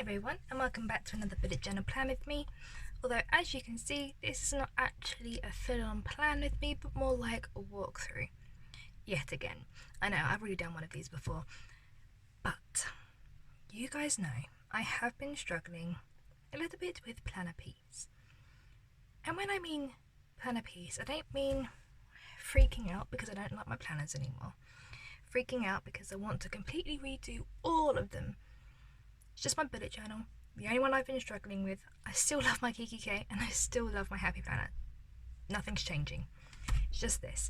everyone, and welcome back to another bullet journal plan with me. Although as you can see, this is not actually a full-on plan with me, but more like a walkthrough. Yet again. I know, I've already done one of these before. But you guys know I have been struggling a little bit with planner peace. And when I mean planner peace, I don't mean freaking out because I don't like my planners anymore. Freaking out because I want to completely redo all of them. It's just my bullet journal, the only one I've been struggling with. I still love my Kiki K and I still love my Happy Planner. Nothing's changing. It's just this.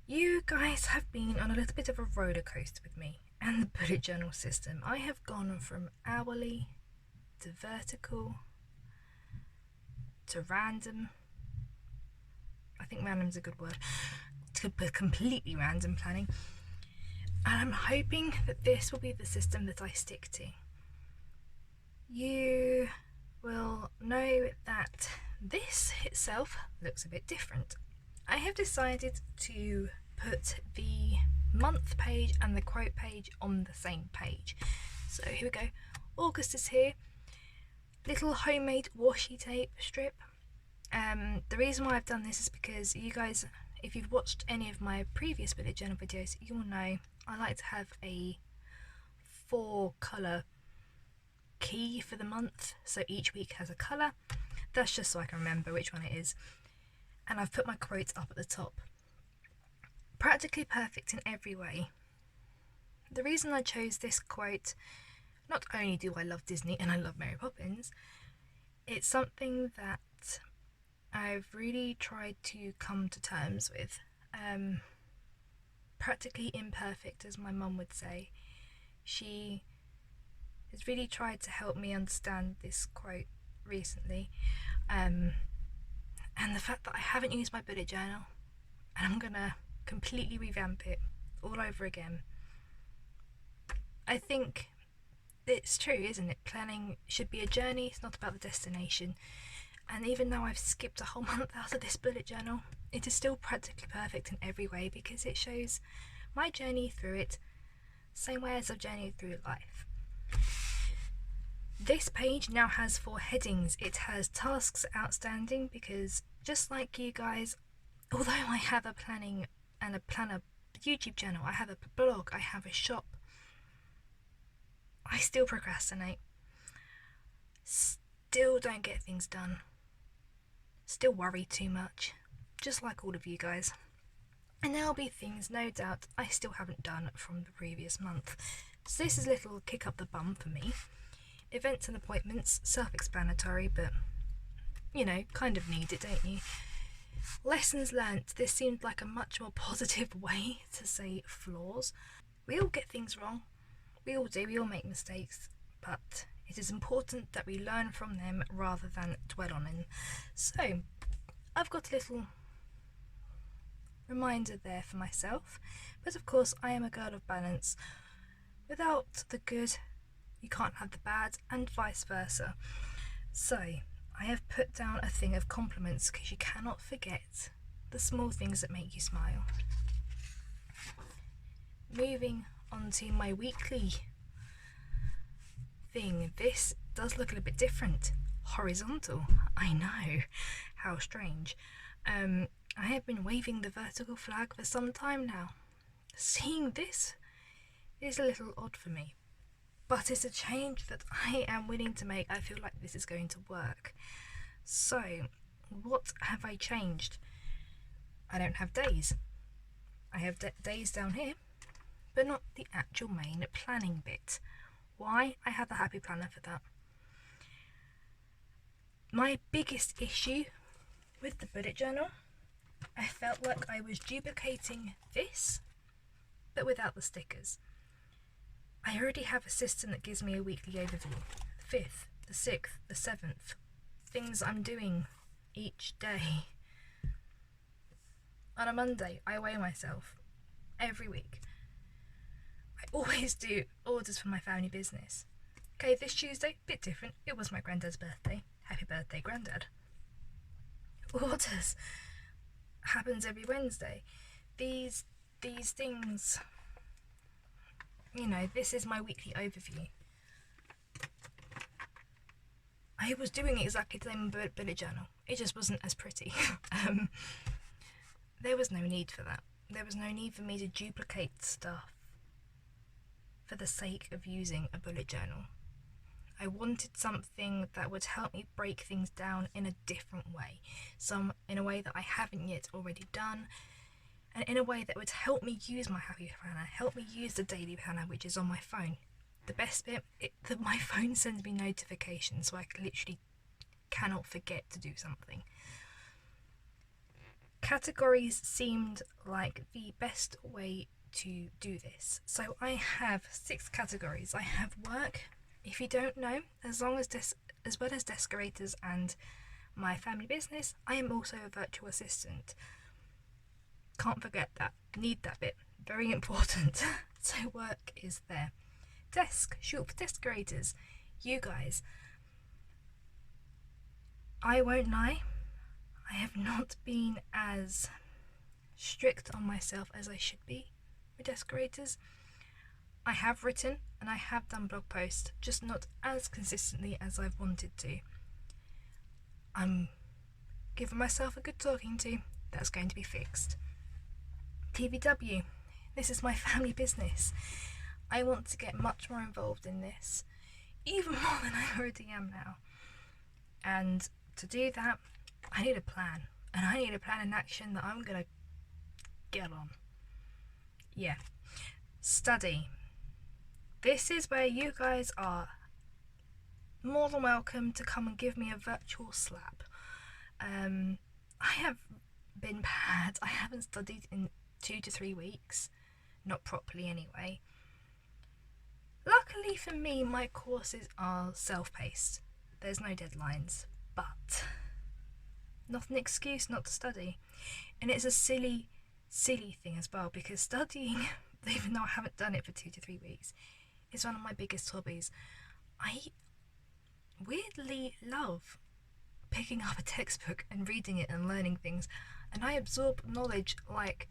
You guys have been on a little bit of a roller coaster with me and the bullet journal system. I have gone from hourly to vertical to random. I think random's a good word. To completely random planning. And I'm hoping that this will be the system that I stick to. You will know that this itself looks a bit different. I have decided to put the month page and the quote page on the same page. So here we go. August is here. Little homemade washi tape strip. The reason why I've done this is because you guys, if you've watched any of my previous bullet journal videos, you'll know I like to have a 4-colour key for the month, so each week has a colour. That's just so I can remember which one it is. And I've put my quotes up at the top. Practically perfect in every way. The reason I chose this quote, not only do I love Disney and I love Mary Poppins, it's something that I've really tried to come to terms with. Practically imperfect, as my mum would say. She has really tried to help me understand this quote recently, and the fact that I haven't used my bullet journal and I'm gonna completely revamp it all over again. I think it's true, isn't it? Planning should be a journey, it's not about the destination. And even though I've skipped a whole month out of this bullet journal, it is still practically perfect in every way because it shows my journey through it, same way as I've journeyed through life. This page now has 4 headings. It has tasks outstanding because just like you guys, although I have a planning and a planner YouTube channel, I have a blog, I have a shop, I still procrastinate. Still don't get things done. Still worry too much, just like all of you guys. And there'll be things, no doubt, I still haven't done from the previous month. So this is a little kick up the bum for me. Events and appointments, self-explanatory, but, you know, kind of need it, don't you? Lessons learnt, this seemed like a much more positive way to say flaws. We all get things wrong. We all do, we all make mistakes, but it is important that we learn from them rather than dwell on them. So, I've got a little reminder there for myself, but of course I am a girl of balance. Without the good, you can't have the bad, and vice versa. So, I have put down a thing of compliments because you cannot forget the small things that make you smile. Moving on to my weekly thing. This does look a little bit different. Horizontal. I know. How strange. I have been waving the vertical flag for some time now. Seeing this is a little odd for me. But it's a change that I am willing to make. I feel like this is going to work. So, what have I changed? I don't have days. I have days down here, but not the actual main planning bit. Why? I have a Happy Planner for that. My biggest issue with the bullet journal, I felt like I was duplicating this, but without the stickers. I already have a system that gives me a weekly overview. The 5th, the 6th, the 7th, things I'm doing each day. On a Monday, I weigh myself every week. I always do orders for my family business. Okay, this Tuesday, bit different. It was my granddad's birthday. Happy birthday, Granddad. Orders happens every Wednesday. These things, you know, this is my weekly overview. I was doing exactly the same bullet journal. It just wasn't as pretty. There was no need for that. There was no need for me to duplicate stuff for the sake of using a bullet journal. I wanted something that would help me break things down in a different way, in a way that I haven't yet already done, and in a way that would help me use my happy planner, help me use the daily planner, which is on my phone. The best bit, that my phone sends me notifications, so I literally cannot forget to do something. Categories seemed like the best way to do this. So I have 6 categories. I have work. If you don't know, as well as Deskorators and my family business, I am also a virtual assistant. Can't forget that. Need that bit. Very important. So work is there. Desk, short for Deskorators. You guys. I won't lie, I have not been as strict on myself as I should be with Deskorators. I have written and I have done blog posts, just not as consistently as I've wanted to. I'm giving myself a good talking to. That's going to be fixed. TVW. This is my family business. I want to get much more involved in this, even more than I already am now. And to do that, I need a plan. And I need a plan in action that I'm going to get on. Yeah. Study. This is where you guys are more than welcome to come and give me a virtual slap. I have been bad. I haven't studied in 2 to 3 weeks. Not properly anyway. Luckily for me, my courses are self-paced. There's no deadlines, but not an excuse not to study. And it's a silly thing as well, because studying, even though I haven't done it for 2 to 3 weeks, is one of my biggest hobbies. I weirdly love picking up a textbook and reading it and learning things, and I absorb knowledge like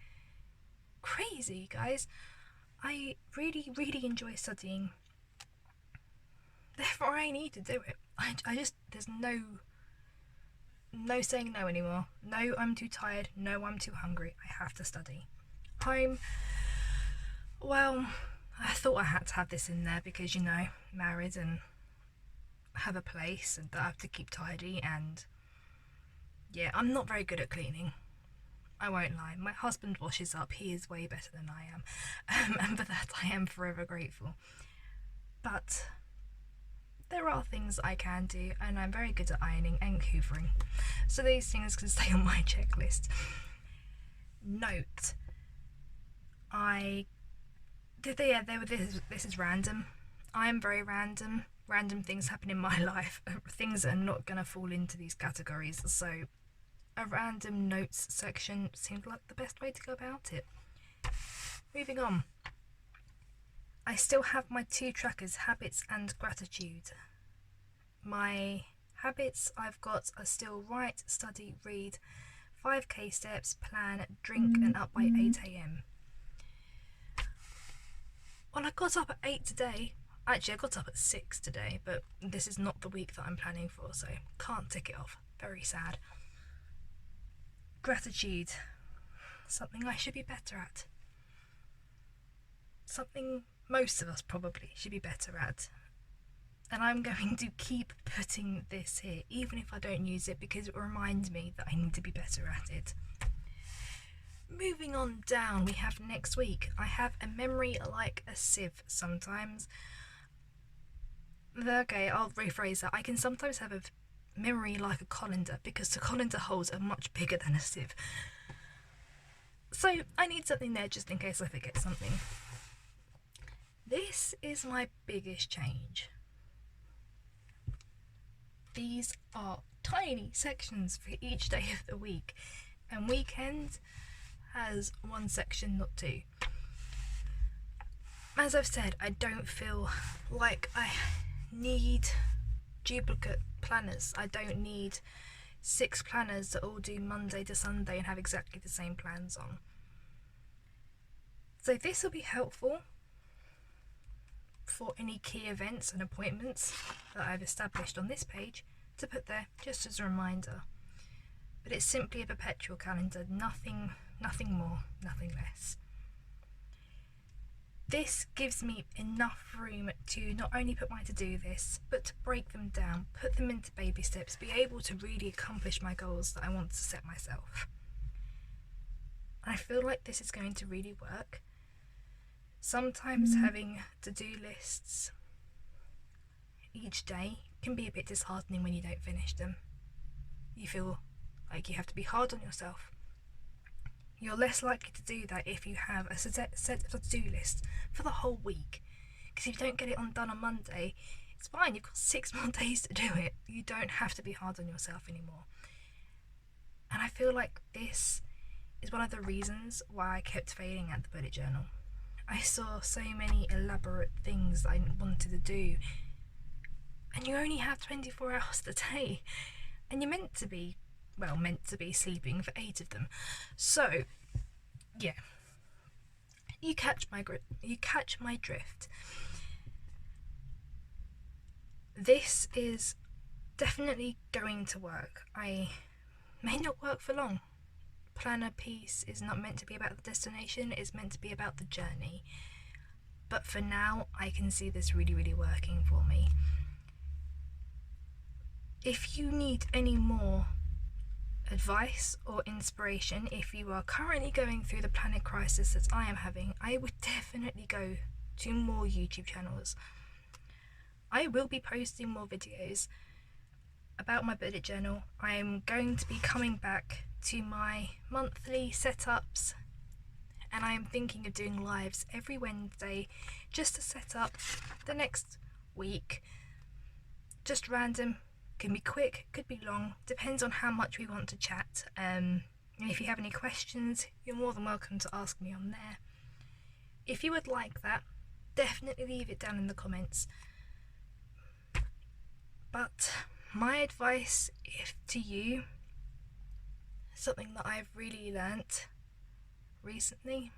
crazy, guys. I really enjoy studying. Therefore, I need to do it. I just, there's no saying no anymore. No, I'm too tired. No, I'm too hungry. I have to study. Well, I thought I had to have this in there because, you know, married and have a place and I have to keep tidy, and yeah, I'm not very good at cleaning. I won't lie. My husband washes up. He is way better than I am. And for that I am forever grateful. But there are things I can do, and I'm very good at ironing and hoovering. So these things can stay on my checklist. Note. This is random. I am very random. Random things happen in my life. Things that are not going to fall into these categories. So a random notes section seemed like the best way to go about it. Moving on. I still have my 2 trackers, habits and gratitude. My habits I've got are still write, study, read, 5k steps, plan, drink and up by 8 a.m. Well, I got up at 8 today. Actually, I got up at 6 today, but this is not the week that I'm planning for, so can't tick it off. Very sad. Gratitude. Something I should be better at. Something most of us probably should be better at. And I'm going to keep putting this here, even if I don't use it, because it reminds me that I need to be better at it. Moving on down, we have next week. I have a memory like a sieve sometimes. Okay, I'll rephrase that. I can sometimes have a memory like a colander, because the colander holes are much bigger than a sieve. So I need something there just in case I forget something. This is my biggest change. These are tiny sections for each day of the week, and weekend has 1 section, not 2. As I've said, I don't feel like I need duplicate planners. I don't need 6 planners that all do Monday to Sunday and have exactly the same plans on. So this will be helpful for any key events and appointments that I've established on this page to put there just as a reminder. But it's simply a perpetual calendar, nothing more, nothing less. This gives me enough room to not only put my to-do lists, but to break them down, put them into baby steps, be able to really accomplish my goals that I want to set myself. I feel like this is going to really work. Sometimes having to-do lists each day can be a bit disheartening when you don't finish them. You feel like you have to be hard on yourself. You're less likely to do that if you have a set of to-do lists for the whole week. Because if you don't get it done on Monday, it's fine, you've got 6 more days to do it. You don't have to be hard on yourself anymore. And I feel like this is one of the reasons why I kept failing at the bullet journal. I saw so many elaborate things that I wanted to do, and you only have 24 hours a day, and you're meant to be sleeping for 8 of them. So yeah, you catch my drift. This is definitely going to work. I may not work for long. Planner piece is not meant to be about the destination, it's meant to be about the journey. But for now, I can see this really working for me. If you need any more advice or inspiration, if you are currently going through the planning crisis that I am having, I would definitely go to more YouTube channels. I will be posting more videos about my bullet journal. I am going to be coming back to my monthly setups, and I am thinking of doing lives every Wednesday just to set up the next week. Just random, can be quick, could be long, depends on how much we want to chat. And if you have any questions, you're more than welcome to ask me on there. If you would like that, definitely leave it down in the comments. But my advice to you, something that I've really learnt recently,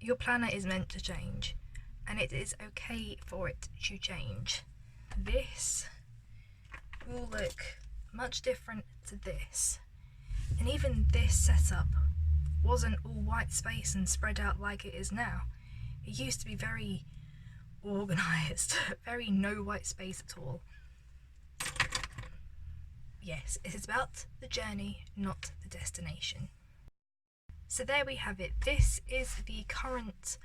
your planner is meant to change, and it is okay for it to change. This will look much different to this, and even this setup wasn't all white space and spread out like it is now. It used to be very organised, very no white space at all. Yes, it is about the journey, not the destination. So there we have it. This is the current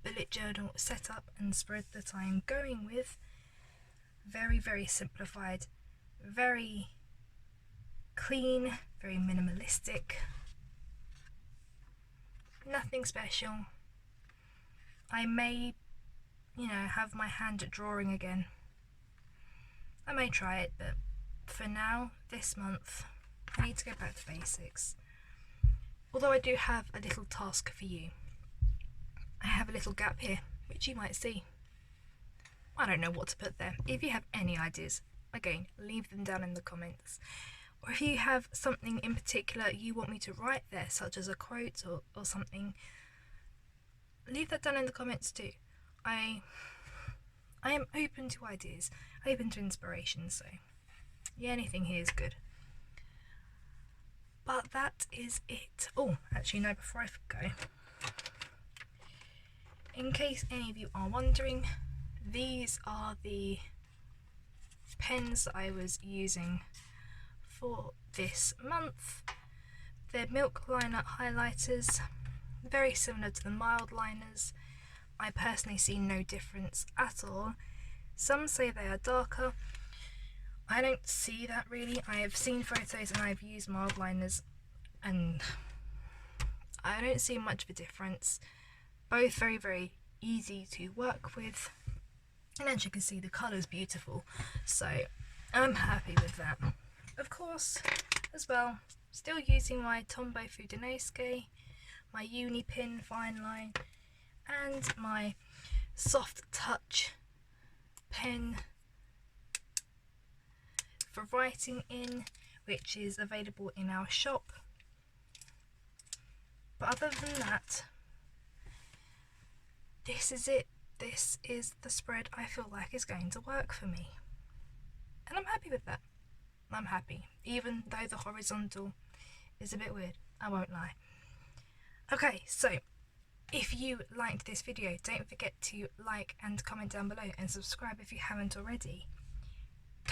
bullet journal setup and spread that I'm going with. Very simplified, very clean, very minimalistic, nothing special. I may, have my hand at drawing again. I may try it, but for now, this month, I need to go back to basics. Although I do have a little task for you. I have a little gap here, which you might see. I don't know what to put there. If you have any ideas, again, leave them down in the comments. Or if you have something in particular you want me to write there, such as a quote or something, leave that down in the comments too. I am open to ideas, open to inspiration, so yeah, anything here is good. But that is it. Oh, actually no, before I go, in case any of you are wondering, these are the pens that I was using for this month. They're milk liner highlighters, very similar to the mild liners. I personally see no difference at all. Some say they are darker. I don't see that really. I have seen photos and I've used mild liners and I don't see much of a difference. Both very easy to work with, and as you can see, the colour's beautiful, so I'm happy with that. Of course, as well, still using my Tombow Fudinesque, my Uni Pin fine line, and my soft touch pen for writing in, which is available in our shop. But other than that, this is it. This is the spread I feel like is going to work for me. And I'm happy with that. I'm happy, even though the horizontal is a bit weird, I won't lie. Okay, so if you liked this video, don't forget to like and comment down below, and subscribe if you haven't already.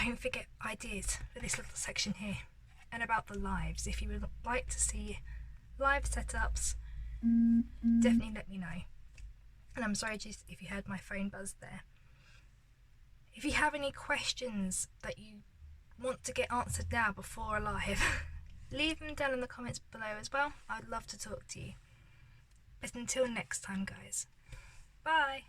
Don't forget ideas for this little section here, and about the lives. If you would like to see live setups, definitely let me know. And I'm sorry just if you heard my phone buzz there. If you have any questions that you want to get answered now before a live, leave them down in the comments below as well. I'd love to talk to you. But until next time, guys, bye.